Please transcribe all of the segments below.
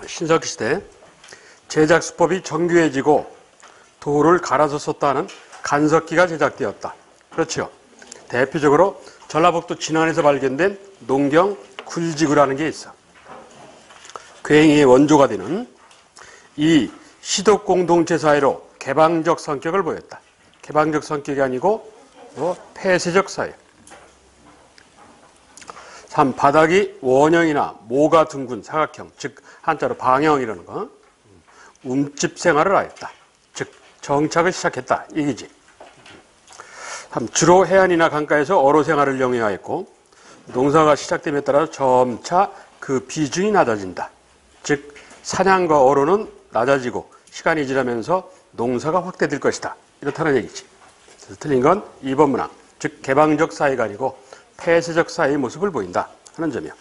신석시대 제작 수법이 정교해지고 돌을 갈아서 썼다는 간석기가 제작되었다. 그렇죠. 대표적으로 전라북도 진안에서 발견된 농경 굴지구라는 게 있어. 괭이의 원조가 되는 이 시독공동체 사회로 개방적 성격을 보였다. 개방적 성격이 아니고 폐쇄적 사회. 3. 바닥이 원형이나 모가 둥근 사각형, 즉 한자로 방형이라는 거. 움집 생활을 하였다. 즉 정착을 시작했다. 이기지. 3. 주로 해안이나 강가에서 어로 생활을 영위하였고 농사가 시작됨에 따라 점차 그 비중이 낮아진다. 즉 사냥과 어로는 낮아지고 시간이 지나면서 농사가 확대될 것이다. 이렇다는 얘기지. 그래서 틀린 건 2번 문항. 즉 개방적 사회가 아니고 폐쇄적 사회의 모습을 보인다 하는 점이야.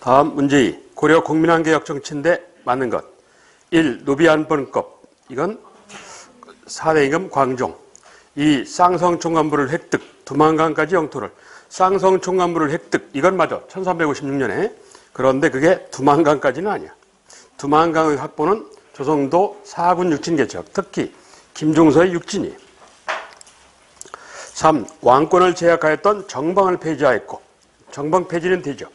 다음 문제 2. 고려 국민환개혁 정치인데 맞는 것. 1. 노비안번법. 이건 4대 임금 광종. 2. 쌍성총관부를 획득. 두만강까지 영토를. 쌍성총관부를 획득. 이건 맞아. 1356년에. 그런데 그게 두만강까지는 아니야. 두만강의 확보는 조선도 4군 육진 개척. 특히 김종서의 육진이. 3. 왕권을 제약하였던 정방을 폐지하였고 정방 폐지는 되죠.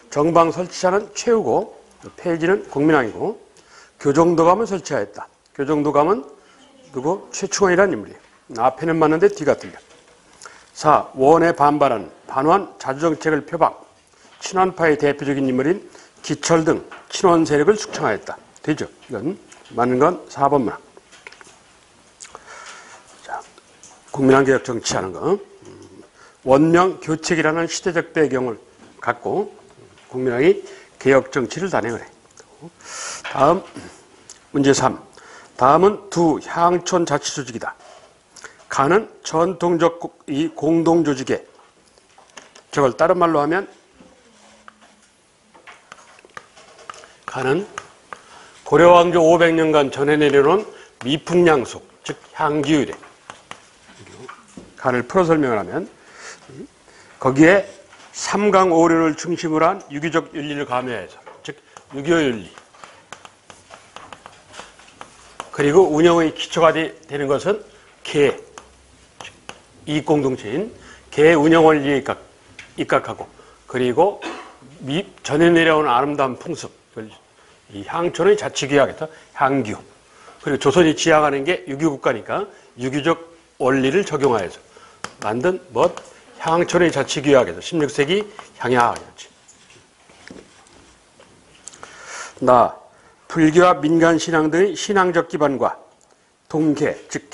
정방 설치자는 최후고 폐지는 국민왕이고 교정도감을 설치하였다. 교정도감은 누구? 최충원이라는 인물이에요. 앞에는 맞는데 뒤가 틀려. 4. 원에 반발한 반환 자주정책을 표방. 친원파의 대표적인 인물인 기철 등 친원 세력을 숙청하였다. 되죠. 이건 맞는 건 4번 문항. 자, 국민환개혁 정치하는 거. 원명 교책이라는 시대적 배경을 갖고 국민왕이 개혁 정치를 단행을 해. 다음 문제 3. 다음은 두 향촌 자치조직이다. 가는 전통적 이 공동조직에 저걸 다른 말로 하면 가는 고려왕조 500년간 전해 내려놓은 미풍양속, 즉 향기율에 간을 풀어 설명을 하면 거기에 삼강오륜을 중심으로 한 유교적 윤리를 가미해서 즉 유교윤리 그리고 운영의 기초가 되는 것은 개 이익공동체인 개 운영원리에 입각하고 그리고 전해 내려온 아름다운 풍습 이 향촌의 자치규약에서 향규 그리고 조선이 지향하는 게 유교국가니까 유교적 원리를 적용하여서 만든 향촌의 자치규약에서 16세기 향야였지. 불교와 민간신앙 등의 신앙적 기반과 동계, 즉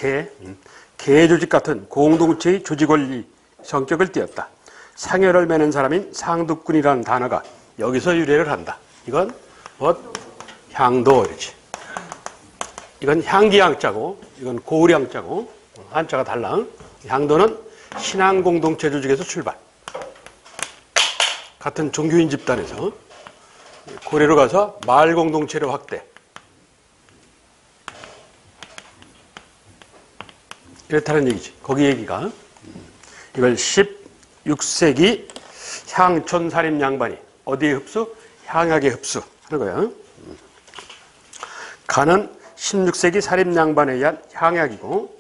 개조직 같은 공동체의 조직원리 성격을 띠었다. 상여를 매는 사람인 상득군이라는 단어가 여기서 유래를 한다. 이건 향도 이렇지. 이건 향기향자고 이건 고우량자고 한자가 달라. 향도는 신앙 공동체 조직에서 출발. 같은 종교인 집단에서 고려로 가서 마을 공동체로 확대. 이렇다는 얘기지. 거기 얘기가 이걸 16세기 향촌 살인 양반이 어디에 흡수? 향약에 흡수 하는 거야. 간은 16세기 살인 양반에 의한 향약이고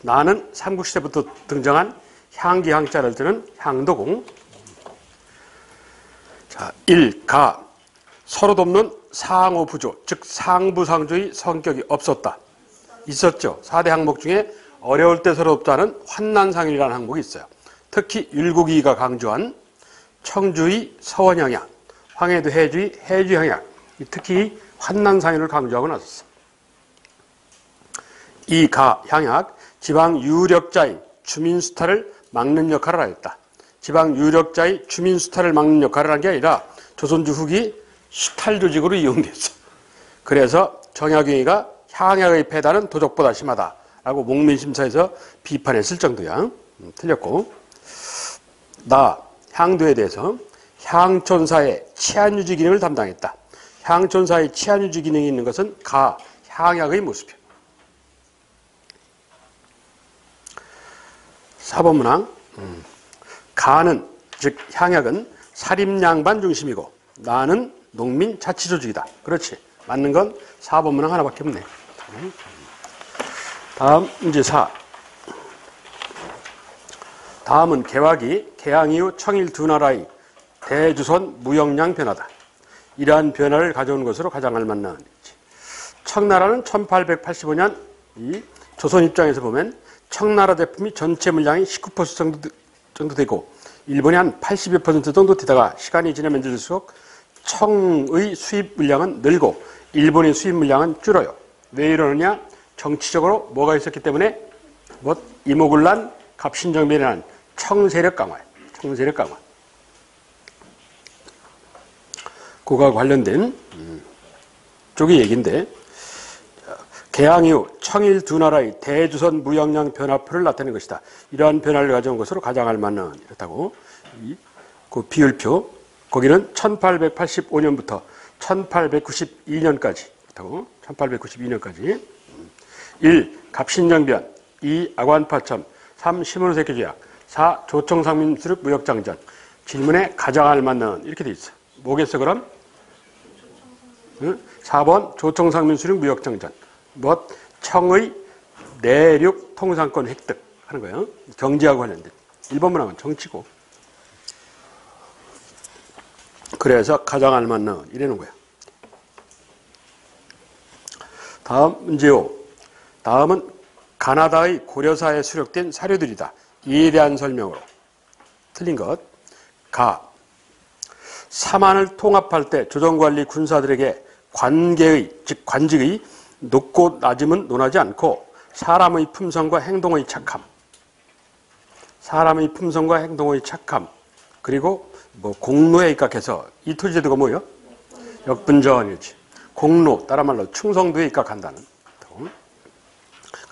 나는 삼국시대부터 등장한 향기 향자를 드는 향도공. 자, 1. 가. 서로 돕는 상호부조, 즉 상부상조의 성격이 없었다. 있었죠. 4대 항목 중에 어려울 때 서로 돕자는 환난상일이라는 항목이 있어요. 특히 율곡이가 강조한 청주의 서원향약, 황해도 해주의 해주향약, 특히 환난상일을 강조하고 나섰어. 2. 가. 향약. 지방 유력자의 주민수탈을 막는 역할을 하였다. 지방 유력자의 주민수탈을 막는 역할을 한 게 아니라 조선주 후기 수탈 조직으로 이용됐어. 그래서 정약용이가 향약의 폐단은 도적보다 심하다라고 목민심사에서 비판했을 정도야. 틀렸고. 향도에 대해서 향촌사의 치안유지 기능을 담당했다. 향촌사의 치안유지 기능이 있는 것은 가, 향약의 모습이야. 4번 문항. 가는, 즉 향약은 사림양반 중심이고 나는 농민 자치조직이다. 그렇지. 맞는 건 4번 문항 하나밖에 없네. 다음 문제 4. 다음은 개항 이후 청일 두 나라의 대조선 무역량 변화다. 이러한 변화를 가져온 것으로 가장 알맞는 청나라는 1885년 이 조선 입장에서 보면 청나라 제품이 전체 물량이 19% 정도 되고 일본이 한 80여 % 정도 되다가 시간이 지나면 지날수록 청의 수입 물량은 늘고 일본의 수입 물량은 줄어요. 왜 이러느냐? 정치적으로 뭐가 있었기 때문에 이모군란 갑신정변이라는 청세력 강화예요. 청세력 강화. 그거와 관련된 쪽의 얘기인데 개항 이후 청일 두 나라의 대조선 무역량 변화표를 나타낸 것이다. 이러한 변화를 가져온 것으로 가장 알맞는 이렇다고 그 비율표 거기는 1885년부터 1892년까지 그렇다고 1892년까지 1. 갑신정변 2. 악완파천 3. 시모노세키 조약 4. 조총상민수륙 무역장전 질문에 가장 알맞는 이렇게 돼 있어. 뭐겠어 그럼? 4번 조총상민수륙 무역장전 청의 내륙 통상권 획득 하는 거예요. 경제하고 관련된. 1번 문항은 정치고. 그래서 가장 알맞는 이래는 거야. 다음 문제 5. 다음은 가나다의 고려사에 수록된 사료들이다. 이에 대한 설명으로. 틀린 것. 사만을 통합할 때 조정관리 군사들에게 관계의, 즉 관직의 높고 낮음은 논하지 않고 사람의 품성과 행동의 착함. 사람의 품성과 행동의 착함. 그리고 공로에 입각해서 이 토지제도가 뭐예요? 역분전이지. 공로, 따라 말로 충성도에 입각한다는.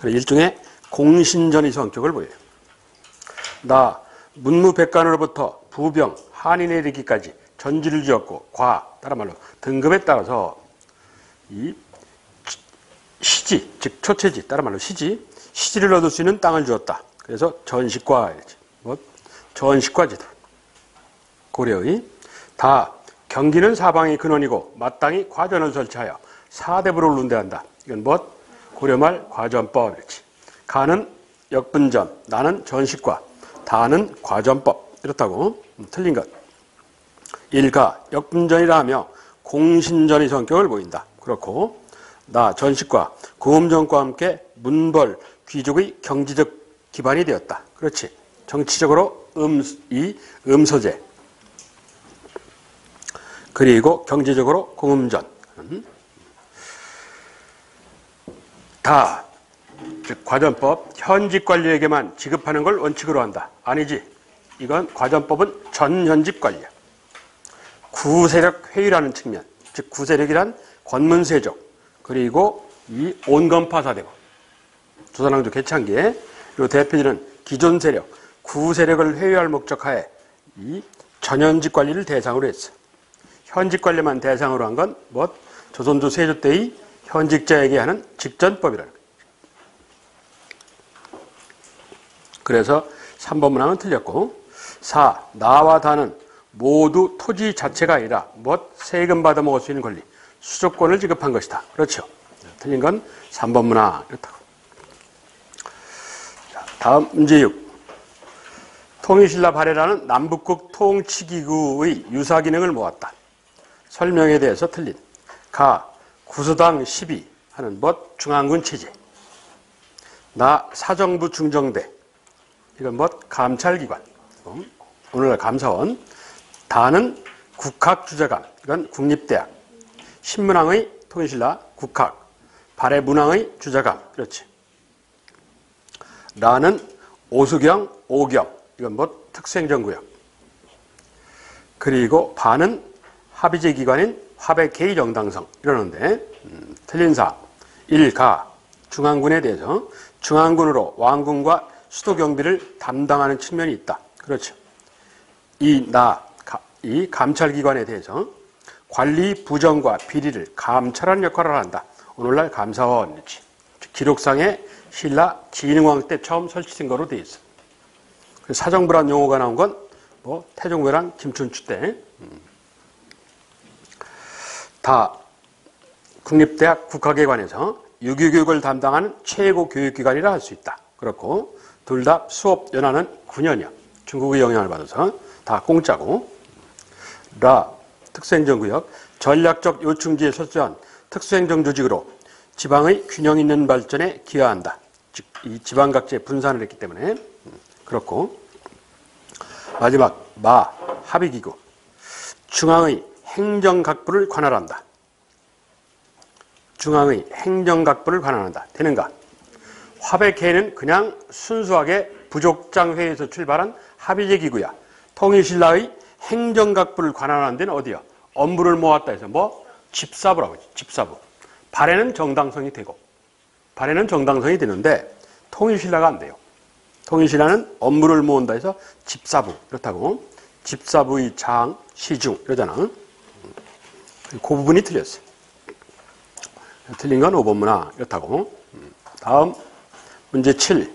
일종의 공신전의 성격을 보여요. 나 문무백관으로부터 부병, 한인에 이르기까지 전지를 지었고 따라 말로 등급에 따라서 이 시지, 즉 초체지, 따라 말로 시지를 얻을 수 있는 땅을 주었다. 그래서 전식과 전식과제도. 고려의 경기는 사방이 근원이고 마땅히 과전을 설치하여 사대부를 논대한다. 이건 고려말 과전법. 가는 역분전, 나는 전식과, 다는 과전법. 이렇다고. 틀린 것. 1가 역분전이라 하며 공신전의 성격을 보인다. 그렇고 나 전식과 고음전과 함께 문벌 귀족의 경제적 기반이 되었다. 그렇지. 정치적으로 음서제. 그리고 경제적으로 공음전. 즉 과전법 현직 관리에게만 지급하는 걸 원칙으로 한다. 아니지. 이건 과전법은 전현직 관리야. 구세력 회의라는 측면. 즉 구세력이란 권문세족. 그리고 이 온건파사되고 조선왕조 개창기에 그리고 대표지는 기존 세력, 구세력을 회유할 목적하에 이 전현직 관리를 대상으로 했어. 현직 관리만 대상으로 한 건 조선조 세조 때의 현직자에게 하는 직전법이라는 거예요. 그래서 3번 문항은 틀렸고 4. 나와 다는 모두 토지 자체가 아니라 세금 받아 먹을 수 있는 권리, 수조권을 지급한 것이다. 그렇죠. 틀린 건 3번 문항. 이렇다고. 다음 문제 6. 통일신라 발해라는 남북국 통치기구의 유사 기능을 모았다. 설명에 대해서 틀린. 구수당 12 하는 중앙군 체제. 나 사정부 중정대. 이건 감찰기관. 오늘날 감사원. 다는 국학주자감. 이건 국립대학. 신문왕의 통일신라 국학. 발해문왕의 주자감. 그렇지. 라는 오수경, 오경. 이건 특수행정구역. 그리고 반은 합의제 기관인 화백회의 정당성. 이러는데 틀린 사. 1가 중앙군에 대해서 중앙군으로 왕군과 수도 경비를 담당하는 측면이 있다. 그렇죠. 이 감찰기관에 대해서 관리 부정과 비리를 감찰하는 역할을 한다. 오늘날 감사원이지. 기록상에 신라 진흥왕 때 처음 설치된 거로 되어 있어. 사정부란 용어가 나온 건 태종부랑 김춘추 때. 다 국립대학 국학예관에서 유기교육을 담당하는 최고 교육기관이라 할 수 있다. 그렇고 둘 다 수업 연한은 9년이야. 중국의 영향을 받아서 다 공짜고. 라 특수행정구역 전략적 요충지에 설수한 특수행정 조직으로 지방의 균형 있는 발전에 기여한다. 즉 이 지방각지에 분산을 했기 때문에 그렇고. 마지막 마 합의기구 중앙의 행정각부를 관할한다. 중앙의 행정각부를 관할한다. 되는가? 화백회는 그냥 순수하게 부족장회에서 출발한 합의제 기구야. 통일신라의 행정각부를 관할하는 데는 어디야? 업무를 모았다 해서 뭐? 집사부라고 하지. 집사부. 발해는 정당성이 되고 발해는 정당성이 되는데 통일신라가 안 돼요. 통일신라는 업무를 모은다 해서 집사부 그렇다고. 집사부의 장, 시중 이러잖아. 그 부분이 틀렸어요. 틀린 건 5번 문화 이렇다고. 다음 문제 7.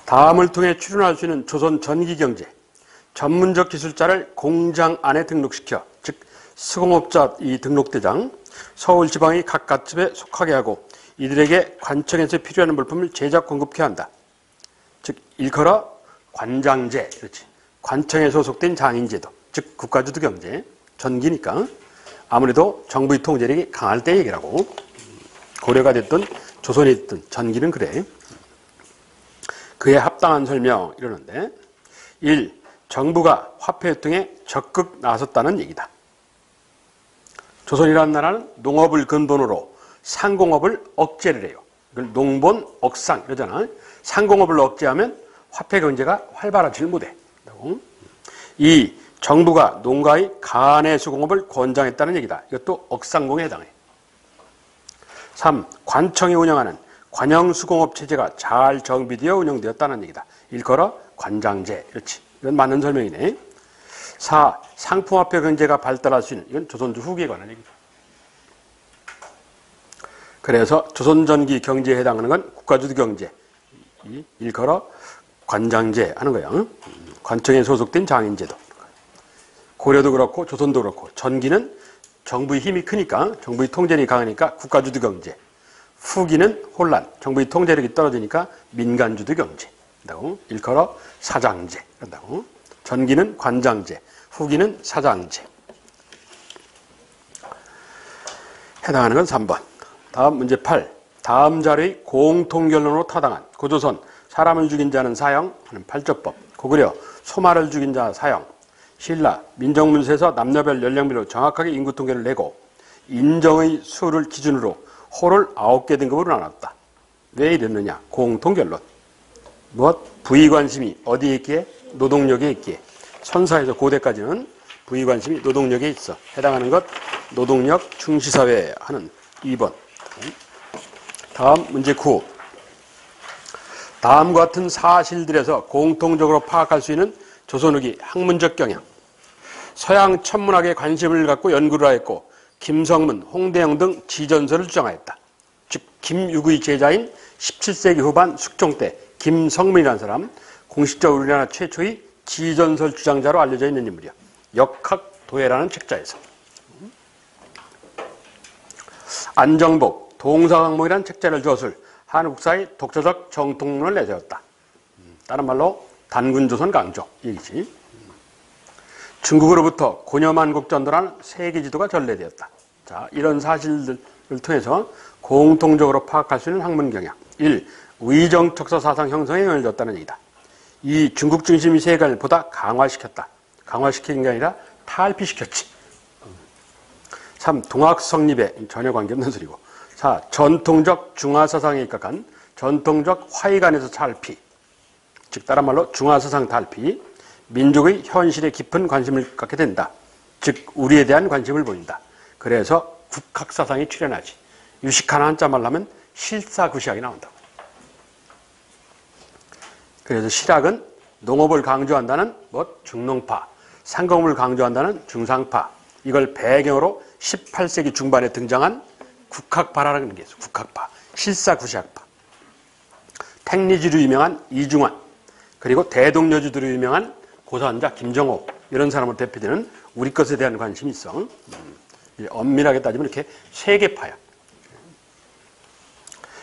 다음을 통해 추론할 수 있는 조선 전기경제 전문적 기술자를 공장 안에 등록시켜 즉 수공업자 이 등록대장 서울지방의 각가집에 속하게 하고 이들에게 관청에서 필요한 물품을 제작 공급케 한다. 즉 일컬어 관장제 그렇지. 관청에 소속된 장인제도 즉 국가주도 경제 전기니까 아무래도 정부의 통제력이 강할 때 얘기라고. 고려가 됐든 조선이 됐든 전기는 그래. 그에 합당한 설명 이러는데 1. 정부가 화폐유통에 적극 나섰다는 얘기다. 조선이라는 나라는 농업을 근본으로 상공업을 억제를 해요. 이걸 농본, 억상 이러잖아. 상공업을 억제하면 화폐 경제가 활발하지를 못해. 2. 정부가 농가의 간의 수공업을 권장했다는 얘기다. 이것도 억상공에 해당해. 3. 관청이 운영하는 관영수공업 체제가 잘 정비되어 운영되었다는 얘기다. 일컬어 관장제. 그렇지. 이건 맞는 설명이네. 4. 상품화폐 경제가 발달할 수 있는 이건 조선조 후기에 관한 얘기다. 그래서 조선전기 경제에 해당하는 건 국가주도 경제. 일컬어 관장제 하는 거야. 관청에 소속된 장인제도. 고려도 그렇고 조선도 그렇고 전기는 정부의 힘이 크니까 정부의 통제력이 강하니까 국가주도 경제. 후기는 혼란, 정부의 통제력이 떨어지니까 민간주도 경제. 한다고. 일컬어 사장제. 한다고. 전기는 관장제, 후기는 사장제. 해당하는 건 3번. 다음 문제 8. 다음 자료의 공통결론으로 타당한 고조선 사람을 죽인 자는 사형 하는 8조법. 고구려 소마를 죽인 자 사형. 신라 민정문서에서 남녀별 연령별로 정확하게 인구 통계를 내고 인정의 수를 기준으로 호를 9개 등급으로 나눴다. 왜 이랬느냐? 공통결론. 무엇? 부의관심이 어디에 있기에? 노동력에 있기에. 선사에서 고대까지는 부의관심이 노동력에 있어. 해당하는 것 노동력 중시사회 하는 2번. 다음 문제 9. 다음과 같은 사실들에서 공통적으로 파악할 수 있는 조선 후기 학문적 경향. 서양 천문학에 관심을 갖고 연구를 하였고 김성문, 홍대영 등 지전설을 주장하였다. 즉 김육의 제자인 17세기 후반 숙종 때 김성문이라는 사람 공식적으로 우리나라 최초의 지전설 주장자로 알려져 있는 인물이야. 역학도해라는 책자에서. 안정복, 동서강몽이라는 책자를 주었을 한국사의 독자적 정통론을 내세웠다. 다른 말로 단군조선 강조 얘기지. 중국으로부터 고려만국 전도라는 세계지도가 전래되었다. 자, 이런 사실들을 통해서 공통적으로 파악할 수 있는 학문 경향. 1. 의정척서 사상 형성에 영향을 줬다는 얘기다. 2. 중국 중심의 세계관을 보다 강화시켰다. 강화시킨 게 아니라 탈피시켰지. 3. 동학 성립에 전혀 관계없는 소리고. 4. 전통적 중화사상에 입각한 전통적 화의관에서 탈피. 즉 다른 말로 중화사상 탈피. 민족의 현실에 깊은 관심을 갖게 된다. 즉 우리에 대한 관심을 보인다. 그래서 국학사상이 출현하지. 유식하나 한자말 하면 실사구시학이 나온다고. 그래서 실학은 농업을 강조한다는 중농파, 상공업을 강조한다는 중상파. 이걸 배경으로 18세기 중반에 등장한 국학파라는 게 있어요. 국학파, 실사구시학파. 택리지로 유명한 이중환, 그리고 대동여주도로 유명한 고사원자 김정호, 이런 사람으로 대표되는 우리 것에 대한 관심이 있어. 엄밀하게 따지면 이렇게 세 개 파야.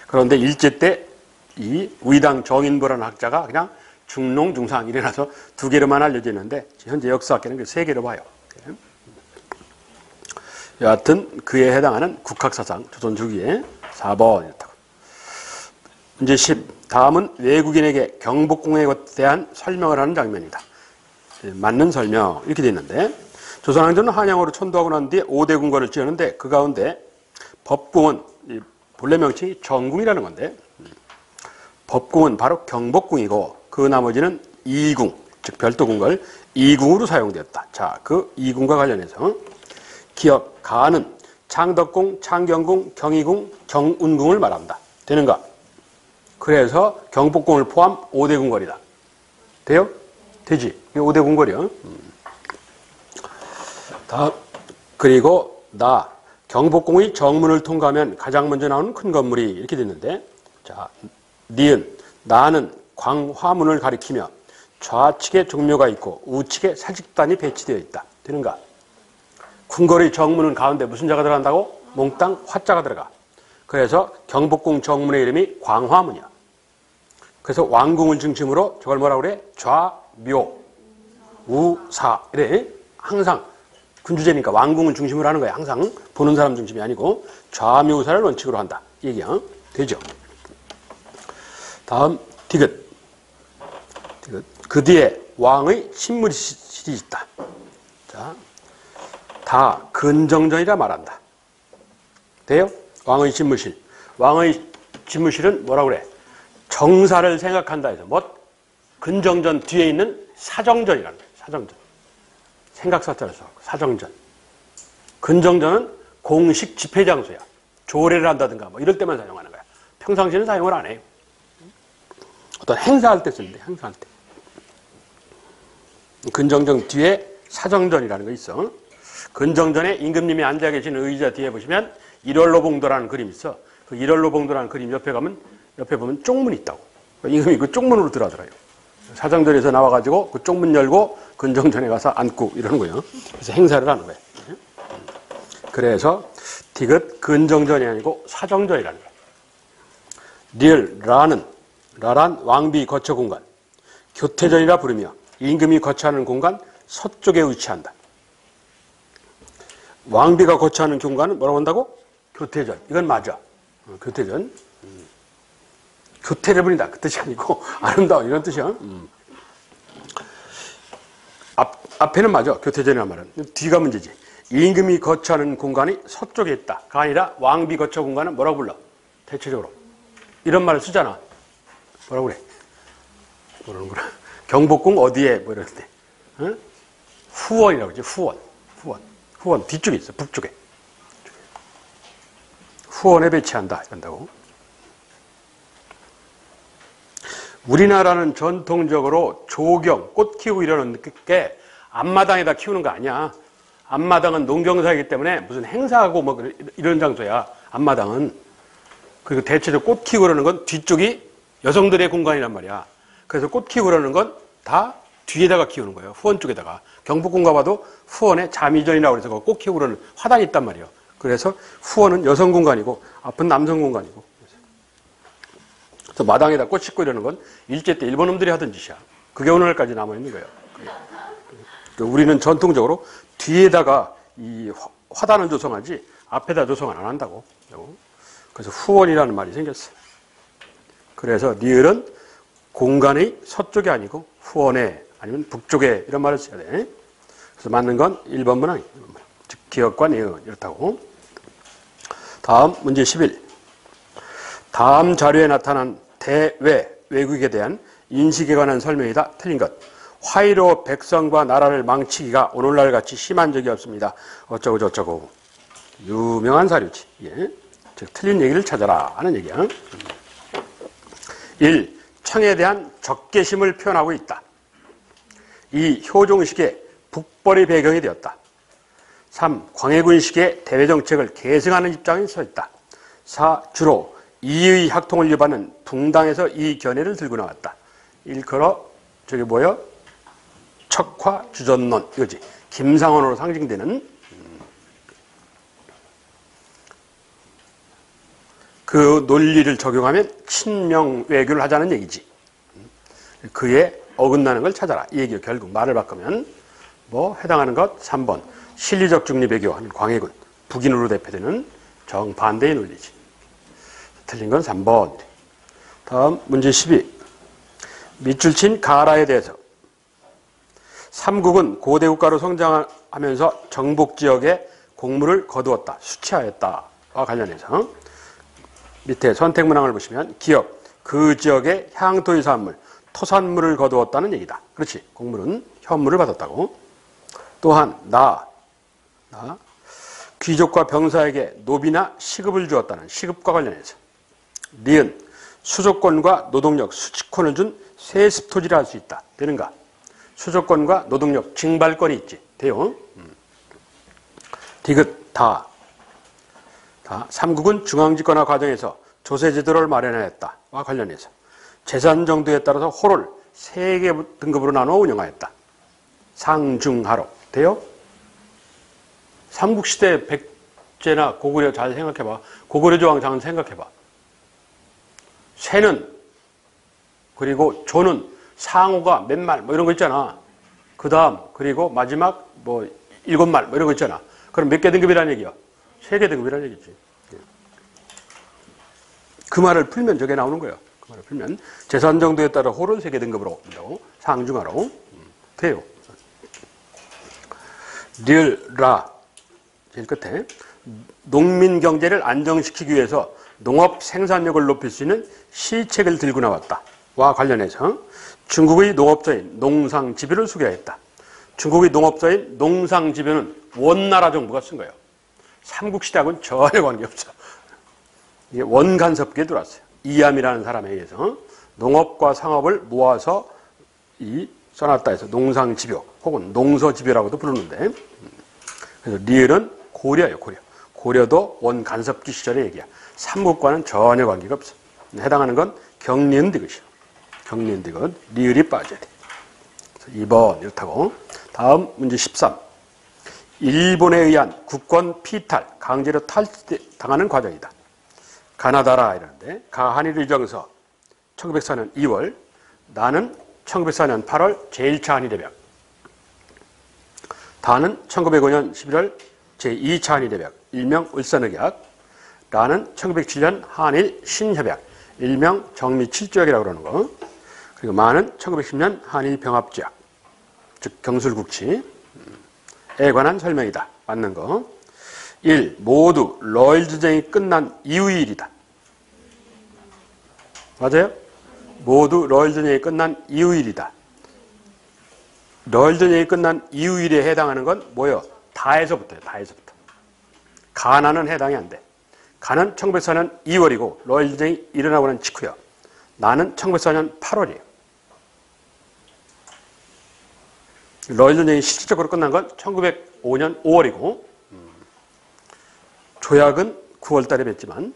그런데 일제 때 이 위당 정인보라는 학자가 그냥 중농, 중상 이래놔서 두 개로만 알려져 있는데 현재 역사학계는 그 세 개로 봐요. 여하튼 그에 해당하는 국학사상 조선 주기에 4번이었다고. 문제 10. 다음은 외국인에게 경복궁에 대한 설명을 하는 장면이다. 맞는 설명 이렇게 돼 있는데 조선왕조는 한양으로 천도하고 난 뒤에 5대 궁궐을 지었는데 그 가운데 법궁은 본래 명칭이 정궁이라는 건데 법궁은 바로 경복궁이고 그 나머지는 이궁, 즉 별도 궁궐 이궁으로 사용되었다. 자, 그 이궁과 관련해서 기억, 가는 창덕궁, 창경궁, 경희궁, 경운궁을 말한다. 되는가? 그래서 경복궁을 포함 5대 궁궐이다. 돼요? 되지. 이게 5대 궁궐이요. 그리고 경복궁의 정문을 통과하면 가장 먼저 나오는 큰 건물이 이렇게 됐는데, 자, 니은, 나는 광화문을 가리키며 좌측에 종묘가 있고 우측에 사직단이 배치되어 있다. 되는가? 궁궐의 정문은 가운데 무슨 자가 들어간다고? 몽땅 화자가 들어가. 그래서 경복궁 정문의 이름이 광화문이야. 그래서 왕궁을 중심으로 저걸 뭐라고 그래? 좌묘, 우사. 이래. 항상 군주제니까 왕궁을 중심으로 하는 거야. 항상 보는 사람 중심이 아니고 좌묘우사를 원칙으로 한다. 얘기야. 되죠? 다음 디귿. 그 뒤에 왕의 신무실이 있다. 자, 다 근정전이라 말한다. 돼요? 왕의 신무실. 왕의 신무실은 뭐라고 그래? 정사를 생각한다 해서 뭐 근정전 뒤에 있는 사정전이라는 거예요. 사정전. 생각사자를 써. 사정전. 근정전은 공식 집회 장소야. 조례를 한다든가 뭐 이럴 때만 사용하는 거야. 평상시에는 사용을 안 해요. 어떤 행사할 때 쓰는데, 행사할 때. 근정전 뒤에 사정전이라는 거 있어. 근정전에 임금님이 앉아 계시는 의자 뒤에 보시면 일월로봉도라는 그림이 있어. 그 일월로봉도라는 그림 옆에 보면 쪽문이 있다고. 임금이 그 쪽문으로 들어가더라고요. 사정전에서 나와가지고 그 쪽문 열고 근정전에 가서 앉고 이러는 거예요. 그래서 행사를 하는 거예요. 그래서 디귿 근정전이 아니고 사정전이라는 거예요. 리을 라란 왕비 거처 공간, 교태전이라 부르며 임금이 거처하는 공간 서쪽에 위치한다. 왕비가 거처하는 공간은 뭐라고 한다고? 교태전. 이건 맞아. 교태전. 교태를 부린다. 그 뜻이 아니고 아름다워 이런 뜻이야. 앞에는 맞아. 교태전이란 말은. 뒤가 문제지. 임금이 거처하는 공간이 서쪽에 있다가 아니라 왕비 거처 공간은 뭐라고 불러? 대체적으로. 이런 말을 쓰잖아. 뭐라고 그래? 모르는구나. 경복궁 어디에? 뭐 이러는데. 응? 후원이라고 그러지. 후원. 뒤쪽에 있어. 북쪽에. 후원에 배치한다. 이런다고. 우리나라는 전통적으로 조경, 꽃 키우고 이러는 게 앞마당에다 키우는 거 아니야. 앞마당은 농경사이기 때문에 무슨 행사하고 뭐 이런 장소야. 앞마당은. 그리고 대체적으로 꽃 키우고 그러는 건 뒤쪽이 여성들의 공간이란 말이야. 그래서 꽃 키우고 그러는 건 다 뒤에다가 키우는 거예요. 후원 쪽에다가. 경복궁 가봐도 후원에 자미전이라고 해서 꽃 키우고 그러는 화단이 있단 말이에요. 그래서 후원은 여성 공간이고 앞은 남성 공간이고. 그래서 마당에다 꽃 심고 이러는 건 일제 때 일본 놈들이 하던 짓이야. 그게 오늘날까지 남아있는 거예요. 우리는 전통적으로 뒤에다가 이 화단을 조성하지 앞에다 조성을 안 한다고. 그래서 후원이라는 말이 생겼어. 그래서 리을은 공간의 서쪽이 아니고 후원에 아니면 북쪽에 이런 말을 써야 돼. 그래서 맞는 건 1번 문항. 즉 기억과 니은 이렇다고. 다음 문제 11. 다음 자료에 나타난 외국에 대한 인식에 관한 설명이다. 틀린 것. 화의로 백성과 나라를 망치기가 오늘날 같이 심한 적이 없습니다. 어쩌고 저쩌고. 유명한 사료지. 예. 즉 틀린 얘기를 찾아라 하는 얘기야. 1. 청에 대한 적개심을 표현하고 있다. 2. 효종식의 북벌의 배경이 되었다. 3. 광해군식의 대외정책을 계승하는 입장에 서 있다. 4. 주로 이의 학통을 위반하는 붕당에서 이 견해를 들고 나왔다. 일컬어 저게 뭐야? 척화 주전론 이거지. 김상원으로 상징되는 그 논리를 적용하면 친명 외교를 하자는 얘기지. 그에 어긋나는 걸 찾아라. 이 얘기요. 결국 말을 바꾸면 뭐 해당하는 것 3번 실리적 중립외교한 광해군 북인으로 대표되는 정반대의 논리지. 틀린 건 3번. 다음 문제 12. 밑줄 친 가라에 대해서 삼국은 고대 국가로 성장하면서 정복 지역에 공물을 거두었다. 수치하였다와 관련해서 밑에 선택 문항을 보시면 기업, 그 지역의 향토의 산물, 토산물을 거두었다는 얘기다. 그렇지. 공물은 현물을 받았다고. 또한 귀족과 병사에게 노비나 시급을 주었다는 시급과 관련해서 니은 수조권과 노동력, 수치권을 준 세습토지를 할 수 있다. 되는가? 수조권과 노동력, 징발권이 있지. 돼요. 디귿 삼국은 중앙집권화 과정에서 조세제도를 마련하였다와 관련해서 재산 정도에 따라서 호를 3개 등급으로 나누어 운영하였다. 상중하로. 돼요? 삼국시대 백제나 고구려 잘 생각해봐. 고구려 조왕 잘 생각해봐. 세는 그리고 조는 상호가 몇 말 뭐 이런 거 있잖아. 그 다음 그리고 마지막 뭐 7말 뭐 이런 거 있잖아. 그럼 몇 개 등급이라는 얘기야? 3개 등급이라는 얘기지. 그 말을 풀면 저게 나오는 거예요. 그 말을 풀면 재산 정도에 따라 호를 3개 등급으로 한다고. 상중하로. 돼요. 리을라 제일 끝에 농민 경제를 안정시키기 위해서 농업 생산력을 높일 수 있는 시책을 들고 나왔다와 관련해서 중국의 농업자인 농상집요를 소개했다. 중국의 농업자인 농상집요는 원나라 정부가 쓴 거예요. 삼국시대하고는 전혀 관계없어. 이게 원간섭기에 들어왔어요. 이암이라는 사람에 의해서 농업과 상업을 모아서 써놨다 해서 농상집요 혹은 농서집요라고도 부르는데, 그래서 리을은 고려예요. 고려도 원간섭기 시절의 얘기야. 삼국과는 전혀 관계가 없어. 해당하는 건 경리은디귿이요. 경리은디귿. 리을이 빠져야 돼. 2번 이렇다고. 다음 문제 13. 일본에 의한 국권 피탈, 강제로 탈당하는 과정이다. 가나다라 이러는데 가한일 정서 1904년 2월, 나는 1904년 8월 제1차 한일협약, 다는 1905년 11월 제2차 한일협약, 일명 울산의약, 라는 1907년 한일 신협약, 일명 정미 7조약이라고 그러는 거, 그리고 마는 1910년 한일 병합조약, 즉 경술국치에 관한 설명이다. 맞는 거. 1. 모두 러일 전쟁이 끝난 이후의 일이다. 맞아요? 모두 러일 전쟁이 끝난 이후의 일이다. 러일 전쟁이 끝난 이후의 일에 해당하는 건 뭐예요? 다에서부터요. 다에서부터. 가나는 해당이 안 돼. 가는 1904년 2월이고 러일 전쟁이 일어나고 난 직후요. 나는 1904년 8월이에요. 러일 전쟁이 실질적으로 끝난 건 1905년 5월이고 조약은 9월 달에 맺지만,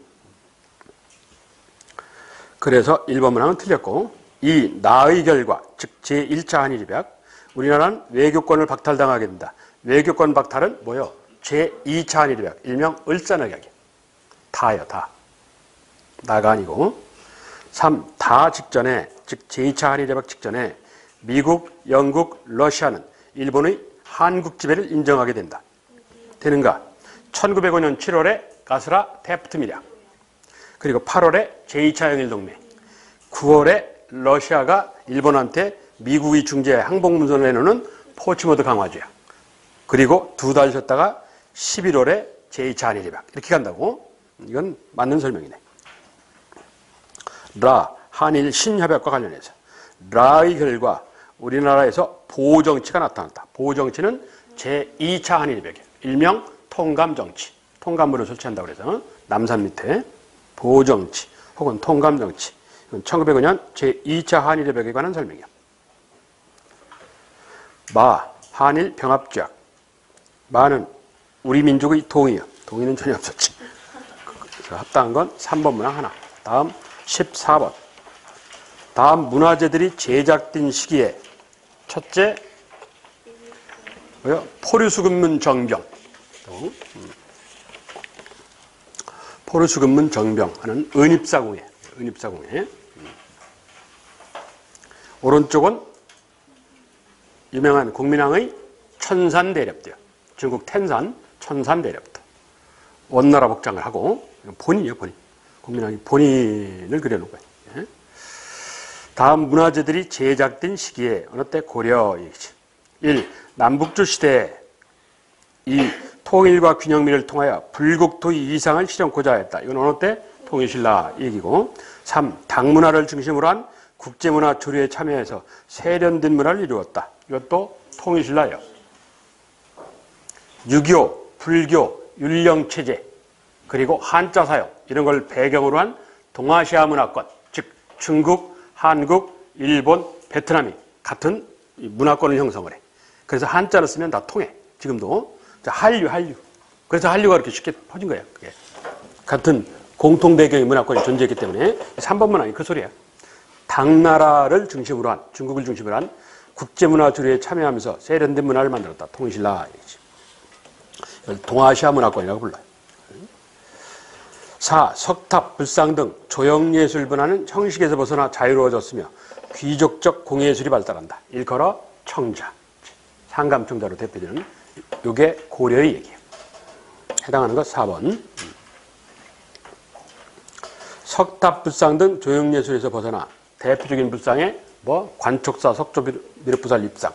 그래서 1번 문항은 틀렸고, 이 나의 결과, 즉 제1차 한일협약, 우리나라는 외교권을 박탈당하게 된다. 외교권 박탈은 뭐예요? 제2차 한일협약, 일명 울산의약이에요. 다예요. 다. 나가 아니고. 3. 다 직전에, 즉 제2차 한일협약 직전에 미국, 영국, 러시아는 일본의 한국 지배를 인정하게 된다. 되는가? 1905년 7월에 가스라 테프트 밀약, 그리고 8월에 제2차 영일동맹, 9월에 러시아가 일본한테 미국이 중재해 항복문선을 내놓는 포츠모드 강화조약, 그리고 2달 쉬었다가 11월에 제2차 한일협약, 이렇게 간다고. 이건 맞는 설명이네. 라, 한일 신협약과 관련해서 라의 결과 우리나라에서 보호정치가 나타났다. 보호정치는 제2차 한일협약이에요. 일명 통감정치. 통감부를 설치한다고 해서 남산 밑에 보호정치 혹은 통감정치. 이건 1905년 제2차 한일협약에 관한 설명이야. 마, 한일 병합조약. 마는 우리 민족의 동의야. 동의는 전혀 없었지. 그래서 합당한 건 3번 문항 하나. 다음 14번. 다음 문화재들이 제작된 시기에 첫째, 포류수금문 정병. 포르수근문 정병하는 은입사궁에, 은입사궁에. 오른쪽은 유명한 국민왕의 천산대렵대요. 중국 텐산 천산대렵도. 원나라 복장을 하고, 본인이에요, 본인. 국민왕이 본인을 그려놓은 거예요. 예? 다음 문화재들이 제작된 시기에 어느 때 고려 얘기지. 1. 남북조 시대에 이 통일과 균형미를 통하여 불국토의 이상을 실현고자 했다. 이건 어느 때? 통일신라 얘기고. 3. 당문화를 중심으로 한 국제문화 조류에 참여해서 세련된 문화를 이루었다. 이것도 통일신라예요. 유교, 불교, 율령체제, 그리고 한자 사용 이런 걸 배경으로 한 동아시아 문화권, 즉 중국, 한국, 일본, 베트남이 같은 문화권을 형성을 해. 그래서 한자를 쓰면 다 통해. 지금도. 한류. 그래서 한류가 그렇게 쉽게 퍼진 거예요. 그게. 같은 공통 배경의 문화권이 존재했기 때문에 3번 문항이 그 소리야. 당나라를 중심으로 한, 중국을 중심으로 한 국제문화 조류에 참여하면서 세련된 문화를 만들었다. 통일신라 얘기지. 이걸 동아시아 문화권이라고 불러요. 4. 석탑, 불상 등 조형예술문화는 형식에서 벗어나 자유로워졌으며 귀족적 공예술이 발달한다. 일컬어 청자, 상감청자로 대표되는 이게 고려의 얘기예요. 해당하는 것 4번. 석탑, 불상 등 조형예술에서 벗어나 대표적인 불상에 관촉사, 석조, 미륵부살, 입상.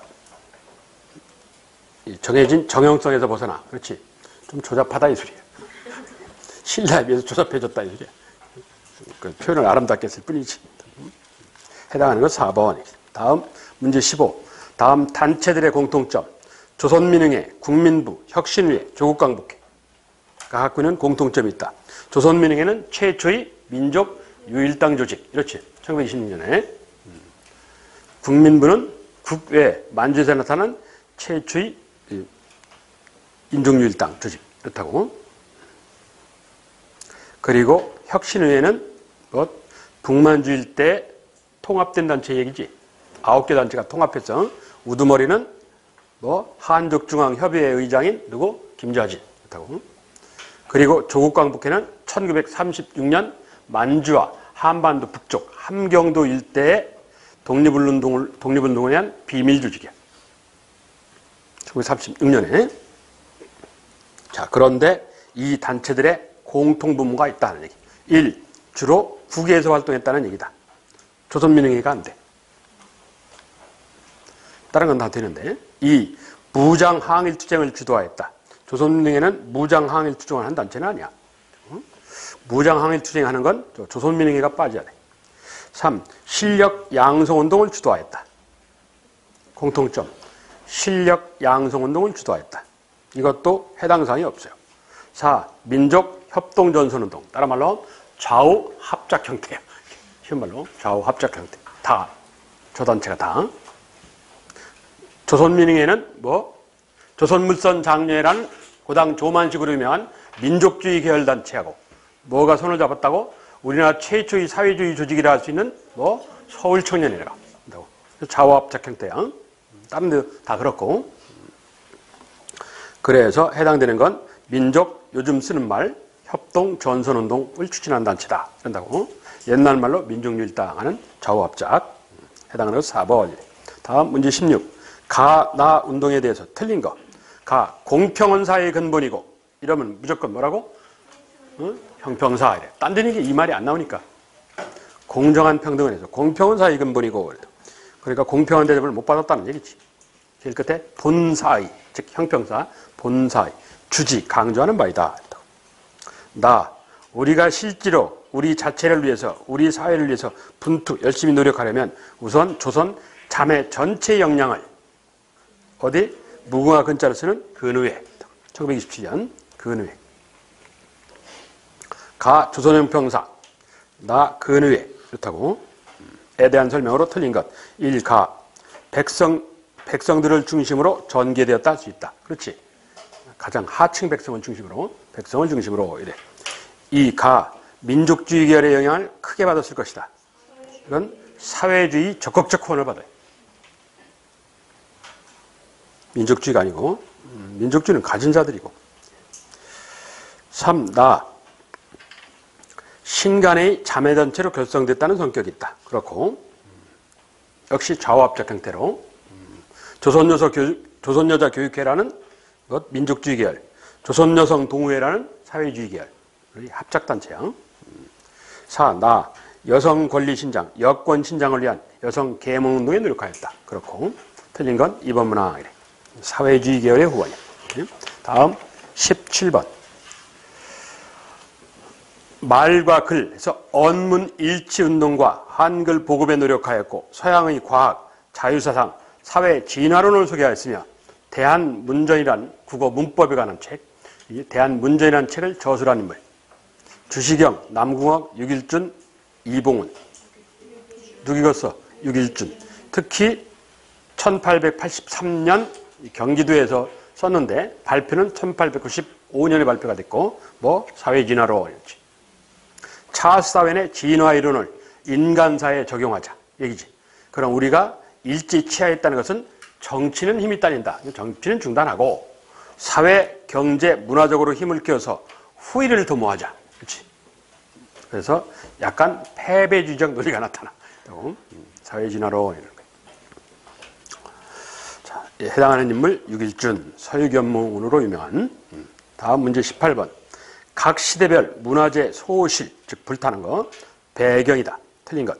정해진 정형성에서 벗어나. 그렇지. 좀 조잡하다 이 소리야. 신라에 비해서 조잡해졌다 이 소리야. 그 표현을 아름답게 쓸 뿐이지. 해당하는 건 4번. 다음 문제 15. 다음 단체들의 공통점. 조선민흥회, 국민부, 혁신위회, 조국강북회가 갖고 있는 공통점이 있다. 조선민흥회는 최초의 민족 유일당 조직. 이렇지. 1926년에. 국민부는 국외 만주에서 나타난 최초의 인종유일당 조직. 그렇다고. 그리고 혁신위회는 북만주 일대 통합된 단체 얘기지. 9개 단체가 통합해서 우두머리는 한족중앙협의회 의장인 누구? 김좌진. 그렇다고. 그리고 조국광북회는 1936년 만주와 한반도 북쪽 함경도 일대의 독립운동을 위한 비밀조직이야. 1936년에. 자, 그런데 이 단체들의 공통분모가 있다는 얘기. 1. 주로 국외에서 활동했다는 얘기다. 조선민흥회가 안 돼. 다른 건 다 되는데. 2. 무장항일투쟁을 주도하였다. 조선민흥회는 무장항일투쟁을 한 단체는 아니야. 무장항일투쟁하는 건 조선민흥회가 빠져야 돼. 3. 실력 양성운동을 주도하였다. 공통점. 실력 양성운동을 주도하였다. 이것도 해당 사항이 없어요. 4. 민족 협동전선운동. 다른 말로 좌우 합작 형태야. 쉬운 말로 좌우 합작 형태. 다. 저 단체가 다. 조선민흥회는 조선물선 장려회라는 고당 조만식으로 유명한 민족주의 계열단체하고 뭐가 손을 잡았다고? 우리나라 최초의 사회주의 조직이라 할 수 있는 서울청년회라고 한다고. 좌우 합작 형태야. 다른 데도 다 그렇고. 그래서 해당되는 건 민족, 요즘 쓰는 말, 협동전선운동을 추진한 단체다. 그런다고. 옛날 말로 민족유일당 하는 좌우합작. 해당하는 건 4번. 다음 문제 16. 가, 나 운동에 대해서 틀린 거. 가, 공평한 사회의 근본이고. 이러면 무조건 뭐라고? 형평사. 이래. 딴 데는 이 말이 안 나오니까. 공정한 평등을 해서 공평한 사회의 근본이고. 그러니까 공평한 대접을 못 받았다는 얘기지. 제일 끝에 본사의, 즉 형평사, 본사의, 주지, 강조하는 바이다. 나, 우리가 실제로 우리 자체를 위해서, 우리 사회를 위해서 분투, 열심히 노력하려면 우선 조선 자매 전체 역량을 어디? 무궁화 근자를 쓰는 근의회. 1927년 근의회. 가, 조선형평사. 나, 근의회. 좋다고. 에 대한 설명으로 틀린 것. 1. 가, 백성들을 중심으로 전개되었다 할 수 있다. 그렇지. 가장 하층 백성을 중심으로 이래. 2. 가, 민족주의 계열의 영향을 크게 받았을 것이다. 이건 사회주의 적극적 후원을 받아요. 민족주의가 아니고 민족주의는 가진 자들이고. 3. 나, 신간의 자매 전체로 결성됐다는 성격이 있다. 그렇고 역시 좌우합작 형태로 조선여자 교육회라는 것 민족주의 계열, 조선여성 동호회라는 사회주의 계열 합작단체야. 4. 나 여성 권리 신장, 여권 신장을 위한 여성 계몽운동에 노력하였다. 그렇고 틀린 건 2번 문항 이래. 사회주의 계열의 후보냐. 다음 17번. 말과 글에서 언문 일치 운동과 한글 보급에 노력하였고 서양의 과학, 자유사상, 사회 진화론을 소개하였으며 대한문전이란 국어 문법에 관한 책, 대한문전이라는 책을 저술한 인물. 주시경, 남궁옥, 유길준, 이봉훈. 누구 읽었어? 유길준. 특히 1883년 경기도에서 썼는데 발표는 1895년에 발표가 됐고 사회진화론이었지. 찰스 다윈의 진화 이론을 인간사회에 적용하자 얘기지. 그럼 우리가 일제 치하했다는 것은 정치는 힘이 딸린다. 정치는 중단하고 사회, 경제, 문화적으로 힘을 끼워서 후일을 도모하자. 그렇지. 그래서 약간 패배주의적 논리가 나타나. 사회진화론 이런 거. 자, 해당하는 인물 유길준, 서유견문으로 유명한. 다음 문제 18번. 각 시대별 문화재 소실, 즉 불타는 거 배경이다. 틀린 것.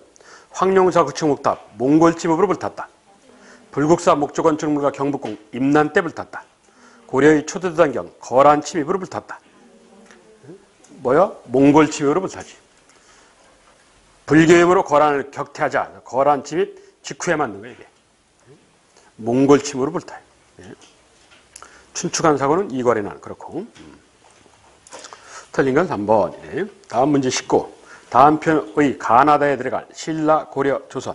황룡사 구층목탑 몽골 침입으로 불탔다. 불국사 목조건 출물과 경복궁 임난 때 불탔다. 고려의 초대단경 거란 침입으로 불탔다. 뭐요? 몽골 침입으로 불타지. 불교임으로 거란을 격퇴하자. 거란 침입 직후에 만든 거예요, 이게. 몽골 침입으로 불타요. 춘추관 사고는 이괄에 난 그렇고. 틀린 건 3번. 다음 문제 19. 다음 편의 가나다에 들어갈 신라, 고려, 조선.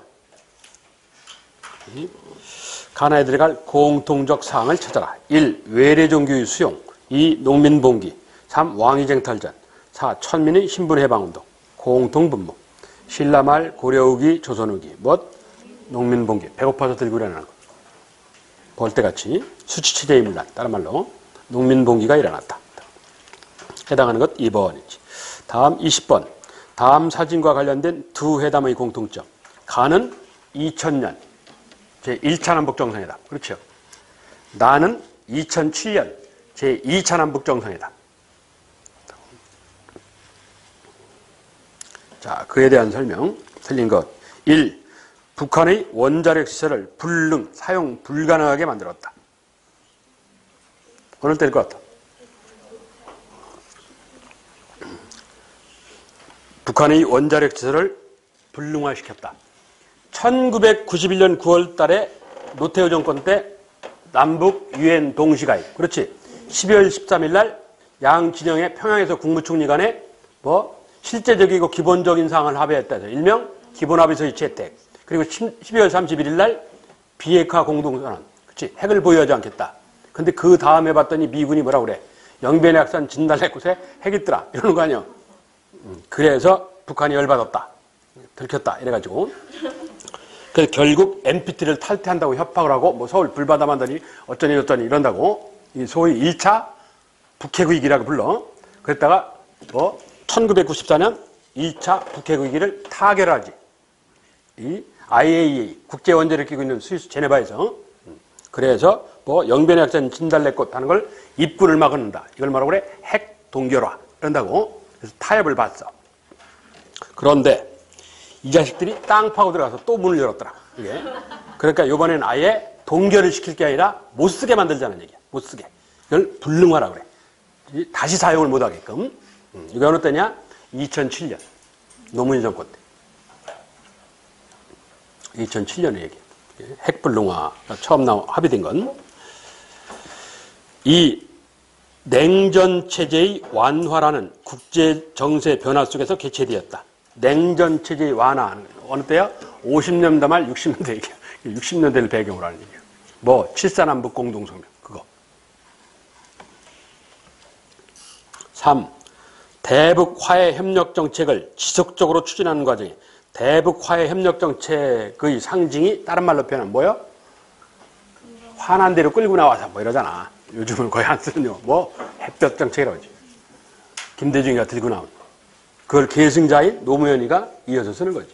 가나다에 들어갈 공통적 사항을 찾아라. 1. 외래종교의 수용. 2. 농민봉기. 3. 왕위쟁탈전. 4. 천민의 신분해방운동. 공통분모. 신라말, 고려후기, 조선후기. 농민봉기. 배고파서 들고 일어나는 것. 벌떼같이 수치체제의 문란. 다른 말로 농민봉기가 일어났다. 해당하는 것 2번이지. 다음 20번. 다음 사진과 관련된 두 회담의 공통점. 가는 2000년 제1차 남북정상회담. 그렇죠. 나는 2007년 제2차 남북정상회담. 자, 그에 대한 설명. 틀린 것. 1. 북한의 원자력 시설을 불능, 사용 불가능하게 만들었다. 어느 때일 것 같아? 북한의 원자력 시설을 불능화시켰다. 1991년 9월 달에 노태우 정권 때 남북 유엔 동시가입. 그렇지. 12월 13일 날 양 진영의 평양에서 국무총리 간에 실제적이고 기본적인 사항을 합의했다 해서 일명 기본합의서의 채택. 그리고 12월 31일 날 비핵화 공동선언. 그렇지. 핵을 보유하지 않겠다. 근데 그 다음에 봤더니 미군이 뭐라 그래. 영변의 약산 진달래 꽃에 핵 있더라. 이러는 거 아니야. 그래서 북한이 열받았다. 들켰다. 이래가지고. 그래서 결국 NPT를 탈퇴한다고 협박을 하고 서울 불바다만다니 어쩌니 이런다고 소위 1차 북핵 위기라고 불러. 그랬다가 1994년 2차 북핵 위기를 타결하지. 이 IAEA 국제원자력 기구 있는 스위스 제네바에서. 그래서 영변의 약산 진달래꽃 하는 걸 입구를 막는다. 이걸 뭐라고 그래? 핵 동결화. 이런다고. 그래서 타협을 봤어. 그런데 이 자식들이 땅 파고 들어가서 또 문을 열었더라. 이게. 그러니까 이번에는 아예 동결을 시킬 게 아니라 못 쓰게 만들자는 얘기야. 못 쓰게. 이걸 불능화라고 그래. 다시 사용을 못 하게끔. 이게 어느 때냐? 2007년. 노무현 정권 때. 2007년의 얘기. 핵불능화가 처음 합의된 건. 이 냉전체제의 완화라는 국제정세 변화 속에서 개최되었다. 냉전체제의 완화. 어느 때야? 50년대 말 60년대 얘기야. 60년대를 배경으로 하는 얘기야. 7.4남북 공동성명. 그거. 3. 대북 화해 협력 정책을 지속적으로 추진하는 과정에 대북 화해 협력 정책의 상징이 다른 말로 표현하면 뭐요? 화난 대로 끌고 나와서 이러잖아. 요즘은 거의 안 쓰는 햇볕 정책이라고 하지. 김대중이가 들고 나온. 그걸 계승자인 노무현이가 이어서 쓰는 거지.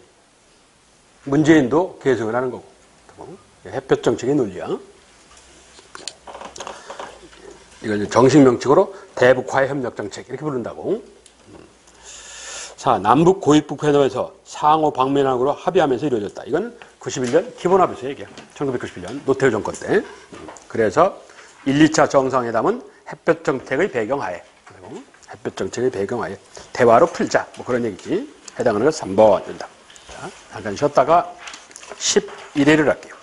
문재인도 계승을 하는 거고. 햇볕 정책의 논리야. 이걸 정식 명칭으로 대북화해 협력 정책 이렇게 부른다고. 자, 남북 고위북 회담에서 상호 방면학으로 합의하면서 이루어졌다. 이건 91년 기본합의서 얘기야. 1991년 노태우 정권 때. 그래서 1, 2차 정상회담은 햇볕 정책의 배경하에, 햇볕 정책의 배경하에 대화로 풀자. 뭐 그런 얘기지. 해당하는 건 3번 된다. 자, 잠깐 쉬었다가 11회를 할게요.